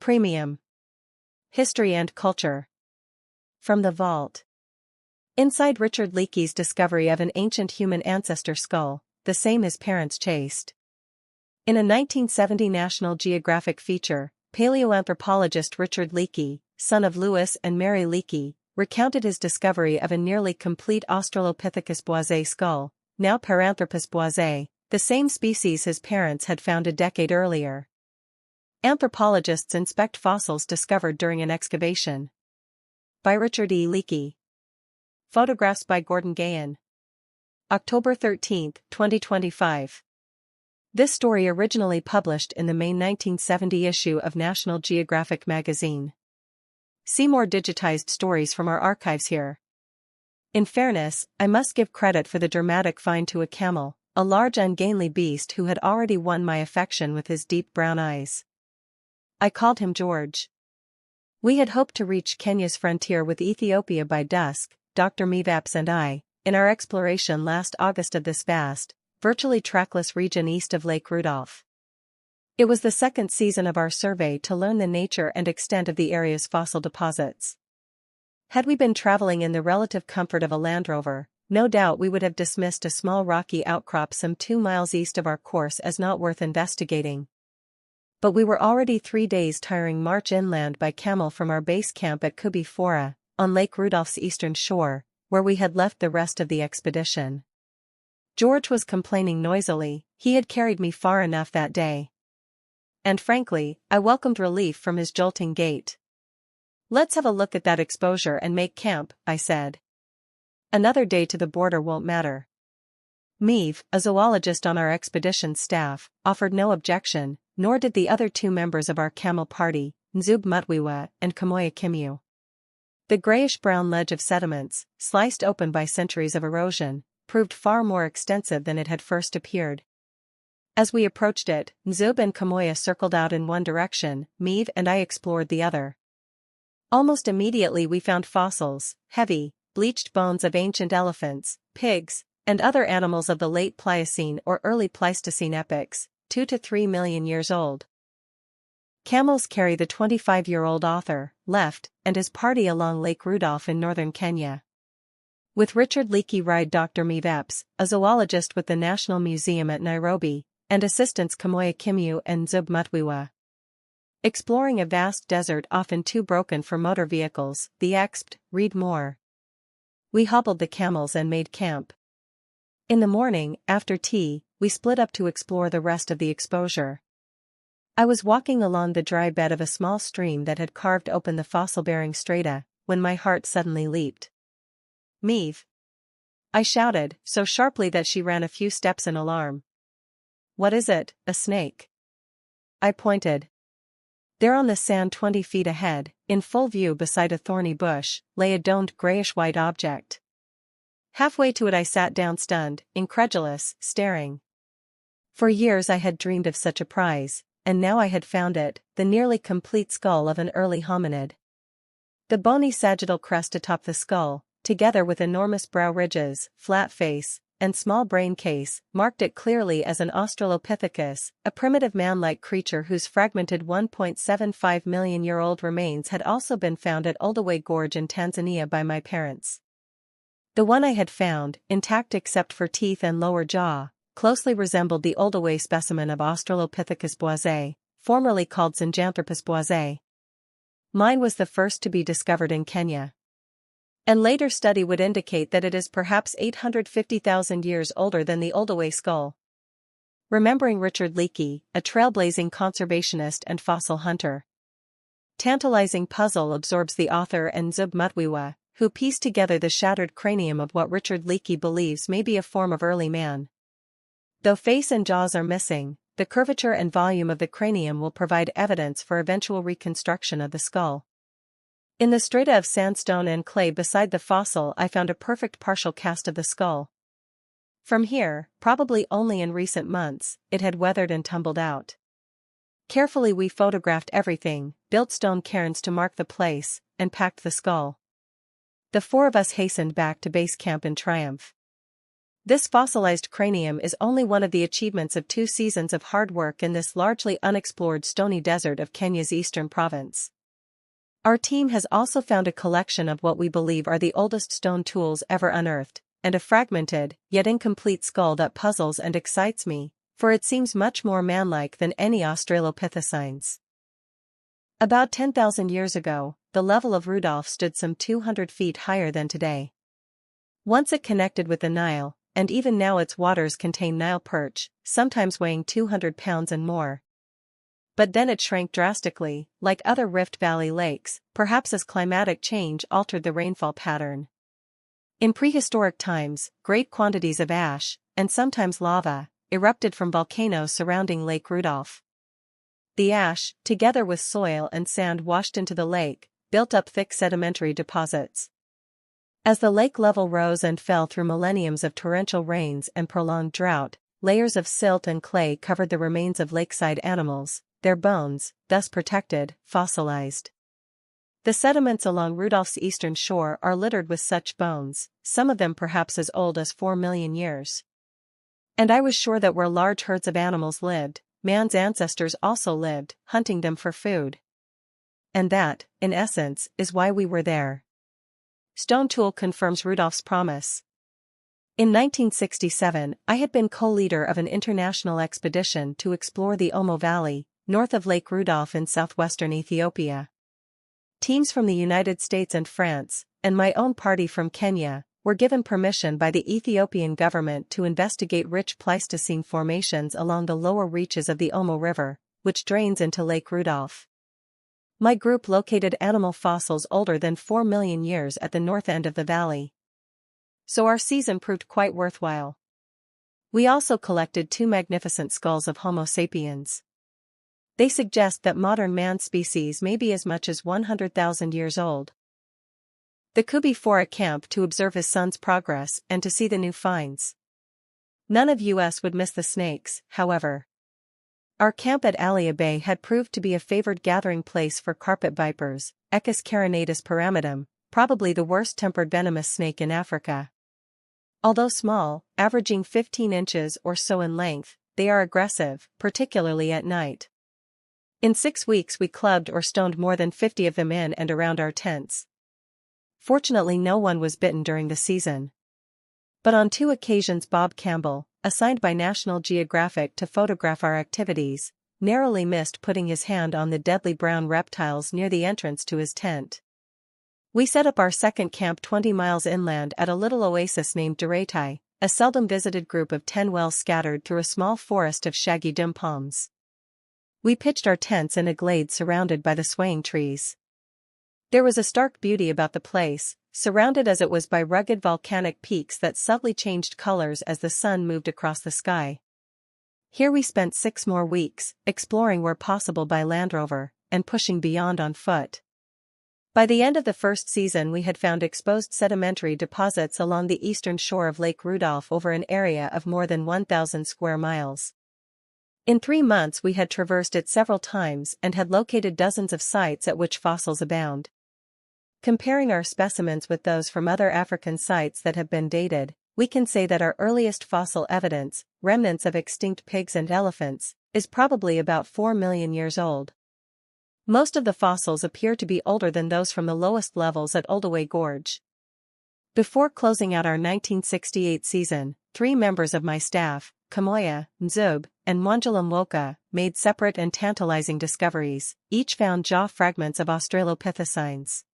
Premium. History and Culture. From the Vault. Inside Richard Leakey's discovery of an ancient human ancestor skull, the same his parents chased. In a 1970 National Geographic feature, paleoanthropologist Richard Leakey, son of Louis and Mary Leakey, recounted his discovery of a nearly complete Australopithecus boisé skull, now Paranthropus boisé, the same species his parents had found a decade earlier. Anthropologists inspect fossils discovered during an excavation. By Richard E. Leakey. Photographs by Gordon Gahan. October 13, 2025. This story originally published in the May 1970 issue of National Geographic magazine. See more digitized stories from our archives here. In fairness, I must give credit for the dramatic find to a camel, a large ungainly beast who had already won my affection with his deep brown eyes. I called him George. We had hoped to reach Kenya's frontier with Ethiopia by dusk, Dr. Mevaps and I, in our exploration last August of this vast, virtually trackless region east of Lake Rudolph. It was the second season of our survey to learn the nature and extent of the area's fossil deposits. Had we been traveling in the relative comfort of a Land Rover, no doubt we would have dismissed a small rocky outcrop some 2 miles east of our course as not worth investigating. But we were already 3 days tiring march inland by camel from our base camp at Kubi Fora, on Lake Rudolph's eastern shore, where we had left the rest of the expedition. George was complaining noisily. He had carried me far enough that day. And frankly, I welcomed relief from his jolting gait. "Let's have a look at that exposure and make camp," I said. "Another day to the border won't matter." Meave, a zoologist on our expedition staff, offered no objection, nor did the other 2 members of our camel party, Nzub Mutwiwa and Kamoya Kimyu. The grayish-brown ledge of sediments, sliced open by centuries of erosion, proved far more extensive than it had first appeared. As we approached it, Nzub and Kamoya circled out in one direction, Meave and I explored the other. Almost immediately we found fossils, heavy, bleached bones of ancient elephants, pigs, and other animals of the late Pliocene or early Pleistocene epochs, 2 to 3 million years old. Camels carry the 25-year-old author, left, and his party along Lake Rudolph in northern Kenya. With Richard Leakey ride Dr. Mevaps, a zoologist with the National Museum at Nairobi, and assistants Kamoya Kimyu and Nzub Mutwiwa. Exploring a vast desert often too broken for motor vehicles, the expt, read more. We hobbled the camels and made camp. In the morning, after tea, we split up to explore the rest of the exposure. I was walking along the dry bed of a small stream that had carved open the fossil-bearing strata, when my heart suddenly leaped. "Meave!" I shouted, so sharply that she ran a few steps in alarm. "What is it, a snake?" I pointed. There on the sand 20 feet ahead, in full view beside a thorny bush, lay a domed grayish-white object. Halfway to it I sat down stunned, incredulous, staring. For years I had dreamed of such a prize, and now I had found it, the nearly complete skull of an early hominid. The bony sagittal crest atop the skull, together with enormous brow ridges, flat face, and small brain case, marked it clearly as an Australopithecus, a primitive man-like creature whose fragmented 1.75 million-year-old remains had also been found at Oldoway Gorge in Tanzania by my parents. The one I had found, intact except for teeth and lower jaw, closely resembled the Oldoway specimen of Australopithecus boisé, formerly called Synjanthropus boisé. Mine was the first to be discovered in Kenya. And later study would indicate that it is perhaps 850,000 years older than the Oldoway skull. Remembering Richard Leakey, a trailblazing conservationist and fossil hunter. Tantalizing puzzle absorbs the author and Nzub Mutwiwa, who pieced together the shattered cranium of what Richard Leakey believes may be a form of early man. Though face and jaws are missing, the curvature and volume of the cranium will provide evidence for eventual reconstruction of the skull. In the strata of sandstone and clay beside the fossil I found a perfect partial cast of the skull. From here, probably only in recent months, it had weathered and tumbled out. Carefully we photographed everything, built stone cairns to mark the place, and packed the skull. The 4 of us hastened back to base camp in triumph. This fossilized cranium is only one of the achievements of 2 seasons of hard work in this largely unexplored stony desert of Kenya's eastern province. Our team has also found a collection of what we believe are the oldest stone tools ever unearthed, and a fragmented, yet incomplete skull that puzzles and excites me, for it seems much more manlike than any Australopithecines. About 10,000 years ago, the level of Rudolph stood some 200 feet higher than today. Once it connected with the Nile, and even now its waters contain Nile perch, sometimes weighing 200 pounds and more. But then it shrank drastically, like other Rift Valley lakes, perhaps as climatic change altered the rainfall pattern. In prehistoric times, great quantities of ash, and sometimes lava, erupted from volcanoes surrounding Lake Rudolph. The ash, together with soil and sand washed into the lake, built up thick sedimentary deposits. As the lake level rose and fell through millenniums of torrential rains and prolonged drought, layers of silt and clay covered the remains of lakeside animals, their bones, thus protected, fossilized. The sediments along Rudolph's eastern shore are littered with such bones, some of them perhaps as old as 4 million years. And I was sure that where large herds of animals lived, man's ancestors also lived, hunting them for food. And that, in essence, is why we were there. Stone tool confirms Rudolph's promise. In 1967, I had been co-leader of an international expedition to explore the Omo Valley, north of Lake Rudolph in southwestern Ethiopia. Teams from the United States and France, and my own party from Kenya, were given permission by the Ethiopian government to investigate rich Pleistocene formations along the lower reaches of the Omo River, which drains into Lake Rudolph. My group located animal fossils older than 4 million years at the north end of the valley. So our season proved quite worthwhile. We also collected 2 magnificent skulls of Homo sapiens. They suggest that modern man species may be as much as 100,000 years old. The Kubi for a camp to observe his son's progress and to see the new finds. None of us would miss the snakes, however. Our camp at Alia Bay had proved to be a favored gathering place for carpet vipers, Echis carinatus pyramidum, probably the worst-tempered venomous snake in Africa. Although small, averaging 15 inches or so in length, they are aggressive, particularly at night. In 6 weeks we clubbed or stoned more than 50 of them in and around our tents. Fortunately no one was bitten during the season. But on 2 occasions Bob Campbell, assigned by National Geographic to photograph our activities, narrowly missed putting his hand on the deadly brown reptiles near the entrance to his tent. We set up our second camp 20 miles inland at a little oasis named Duretai, a seldom visited group of 10 wells scattered through a small forest of shaggy dum palms. We pitched our tents in a glade surrounded by the swaying trees. There was a stark beauty about the place, surrounded as it was by rugged volcanic peaks that subtly changed colors as the sun moved across the sky. Here we spent 6 more weeks, exploring where possible by Land Rover, and pushing beyond on foot. By the end of the first season we had found exposed sedimentary deposits along the eastern shore of Lake Rudolph over an area of more than 1,000 square miles. In 3 months we had traversed it several times and had located dozens of sites at which fossils abound. Comparing our specimens with those from other African sites that have been dated, we can say that our earliest fossil evidence, remnants of extinct pigs and elephants, is probably about 4 million years old. Most of the fossils appear to be older than those from the lowest levels at Oldoway Gorge. Before closing out our 1968 season, 3 members of my staff, Kamoya, Nzub, and Mwanjala Mwoka, made separate and tantalizing discoveries. Each found jaw fragments of Australopithecines.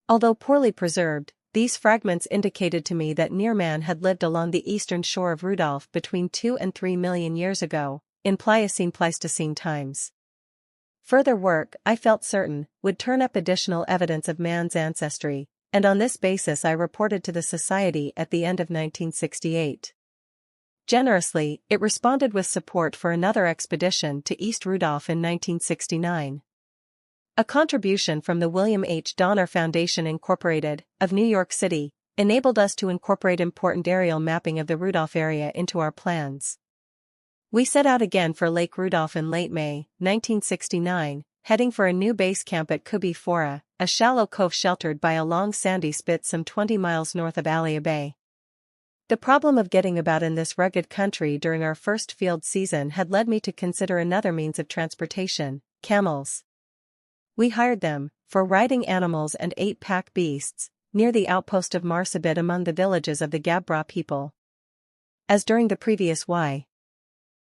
Although poorly preserved, these fragments indicated to me that near man had lived along the eastern shore of Rudolph between 2 and 3 million years ago, in Pliocene-Pleistocene times. Further work, I felt certain, would turn up additional evidence of man's ancestry, and on this basis I reported to the Society at the end of 1968. Generously, it responded with support for another expedition to East Rudolph in 1969. A contribution from the William H. Donner Foundation Incorporated, of New York City, enabled us to incorporate important aerial mapping of the Rudolph area into our plans. We set out again for Lake Rudolph in late May, 1969, heading for a new base camp at Kubi Fora, a shallow cove sheltered by a long sandy spit some 20 miles north of Alia Bay. The problem of getting about in this rugged country during our first field season had led me to consider another means of transportation: camels. We hired them, for riding animals and 8-pack beasts, near the outpost of Marsabit among the villages of the Gabbra people. As during the previous